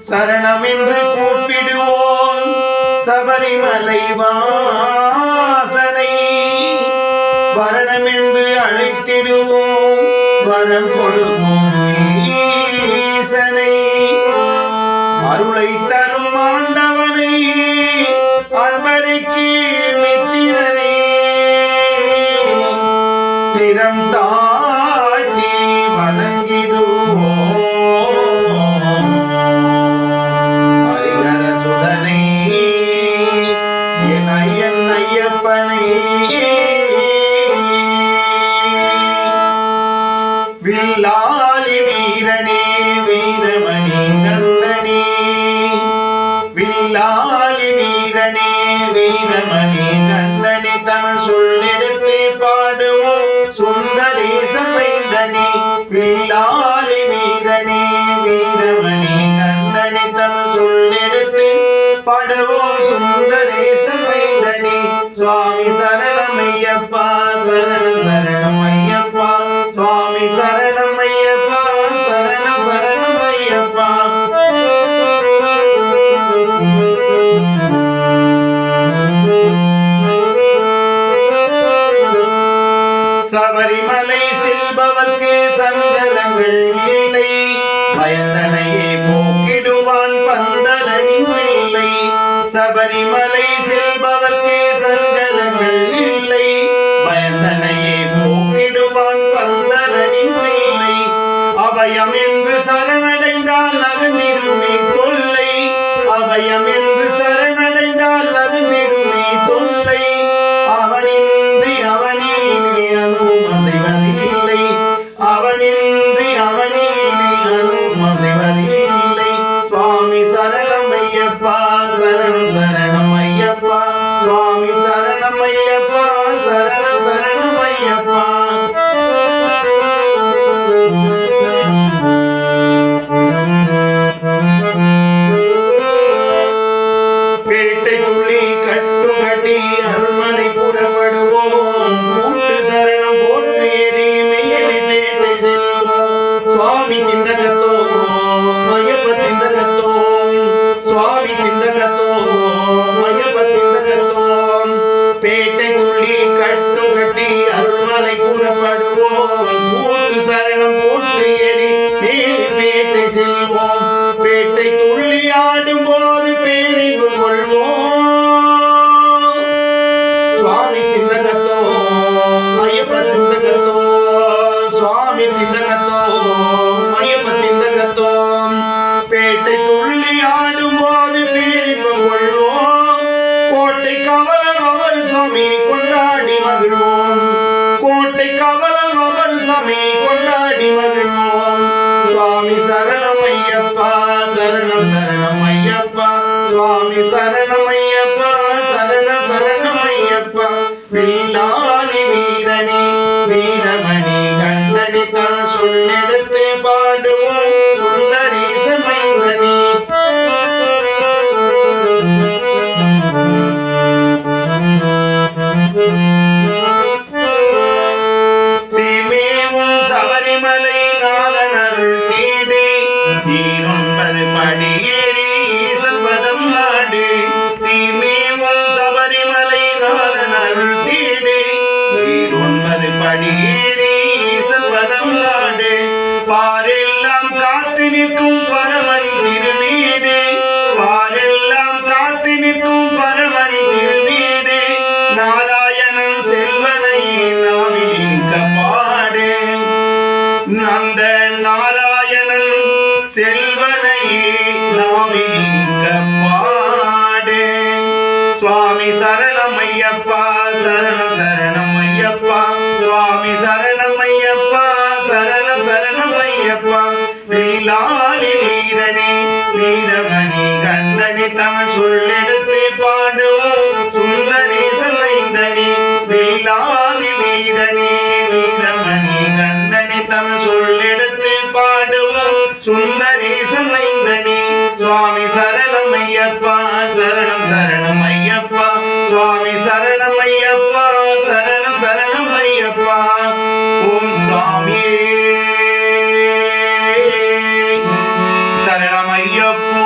சரணம் என்று கூப்பிடுவோம் சபரிமலை வாசனை, வரணம் என்று அழைத்திடுவோம் வரம் கொடுக்கும் ஈசனை, அருளை தரும் ஆண்டவனை அன்பருக்கு மித்திரனே, சிரம் தாழ்த்தி வணங்கிடுவோம் ஹரிஹர சுதனை என் ஐயன் ஐயப்பனை, வில்லாலி வீரனே வீரமணி கண்டனே, வில்லாலி வீரனே வீரமணி கண்டனே, தமிழ் சொல்லெடுத்து பாடுவோம் சுந்தரேசன் மைந்தனே, வில்லாலி வீரனே வீரமணி கண்டனே, தமிழ் சொல்லெடுத்து பாடுவோம் சுந்தரேசன் மைந்தனே, சுவாமி சரணம் ஐயப்பா சரணம் சரணம் ஐயப்பா, சுவாமி சரணம் ஐயப்பா சரணம் சரணம் ஐயப்பா. சபரிமலை செல்பவர்க்கு சங்கடங்கள் இல்லை, பயந்தனையே போக்கிடுவான் பந்தரனின் பிள்ளை, சபரிமலை செல்பவர்க்கு சங்கடங்கள் இல்லை, பயந்தனையே போக்கிடுவான் பந்தரனின் பிள்ளை, அபயம் என்று சரணடைந்தால் அகன்றிடுமே தொல்லை, அபயம் என்று சரணடைந்தால் அகன்றிடுமே தொல்லை, அவனின்றி அவனீனே அனும் அசைவதில்லை, அவனின்றி அவனீனே அனும் அசைவதில்லை, சுவாமி சரணம் ஐயப்பா சரணம் சரணம் ஐயப்பா, சுவாமி சரணம் ஐயப்பா சரணம் சரணம் ஐயப்பா. பேட்டை துள்ளி கட்டும் கட்டி அருள்மலை புறப்படுவோம், கூட்டு சரணம் போட்டு ஏறி மெய்யடி பேட்டை செல்வோம், சுவாமி திந்தகத்தோ ஐயப்ப திந்தகத்தோ, சுவாமி திந்தகத்தோ ஐயப்ப திந்தகத்தோ, பேட்டை துள்ளி கட்டும் கட்டி அருள்மலை புறப்படுவோம், கூட்டு சரணம் போட்டு ஏறி மேலி பேட்டை செல்வோம், பேட்டை துள்ளி ஆடும் போது பேரின்பு கொள்வோம், சுவாமி திந்தகத்தோ ஐயப்ப திந்தகத்தோ, சுவாமி திந்தகத்தோ ஐயப்ப திந்தகத்தோ, பேட்டை துள்ளி ஆடும் போது பேரின்பு கொள்வோம், கோட்டை கவலம் அவர் சுவாமி கொண்டாடி மகிழ்வோம், கோட்டை கவலம் அவர் சுவாமி கொண்டாடி மகிழ்வோம், சுவாமி சரணம் ஐயப்பா சரணம் சரணம் ஐயப்பா, சுவாமி சரணம் ஐயப்பா சரணம் சரணம் ஐயப்பா, வில்லாலி வீரனே வீரமணி கண்டனே, தமிழ் சொல்லெடுத்து பாடுவோம் சுந்தரேசன் மைந்தனே, சீமேவும் சபரிமலை நாதன் அருள் தேடி, நீரொன்பது படியேறி ஈசன் பதம் நாடு, சீமேவும் சபரிமலை நாதன் அருள் தேடி, நீரொன்பது படியேறி ஈசன் பதம் நாடு, பாரெல்லாம் காத்து நிற்கும் பரமணி திருவீடு, பாரெல்லாம் காத்து நிற்கும் பரமணி திருவீடு, நாராயணன் செல்வனையே நாவில் இனிக்க பாடு, அந்த நாராயணன் செல்வனையே நாவில் இனிக்க பாடு, சுவாமி சரணம் ஐயப்பா சரணம் சரணம் ஐயப்பா, சுவாமி சரணம் ஐயப்பா சரணம் சரணம் ஐயப்பா, வில்லாலி வீரனே வீரமணி கண்டனே, தமிழ் சொல்லெடுத்து பாடுவோம் சுந்தரேசன் மைந்தனே, வில்லாலி வீரனே வீரமணி கண்டனே, தமிழ் சொல்லெடுத்து பாடுவோம் சுந்தரேசன் மைந்தனே, சுவாமி சரணம் ஐயப்பா சரணம் சரணம் ஐயப்பா, சுவாமி சரணம் ஐயப்பா சரணம் சரணம் ஐயப்பா. ஓம் சுவாமியே சரணம் ஐயப்போ.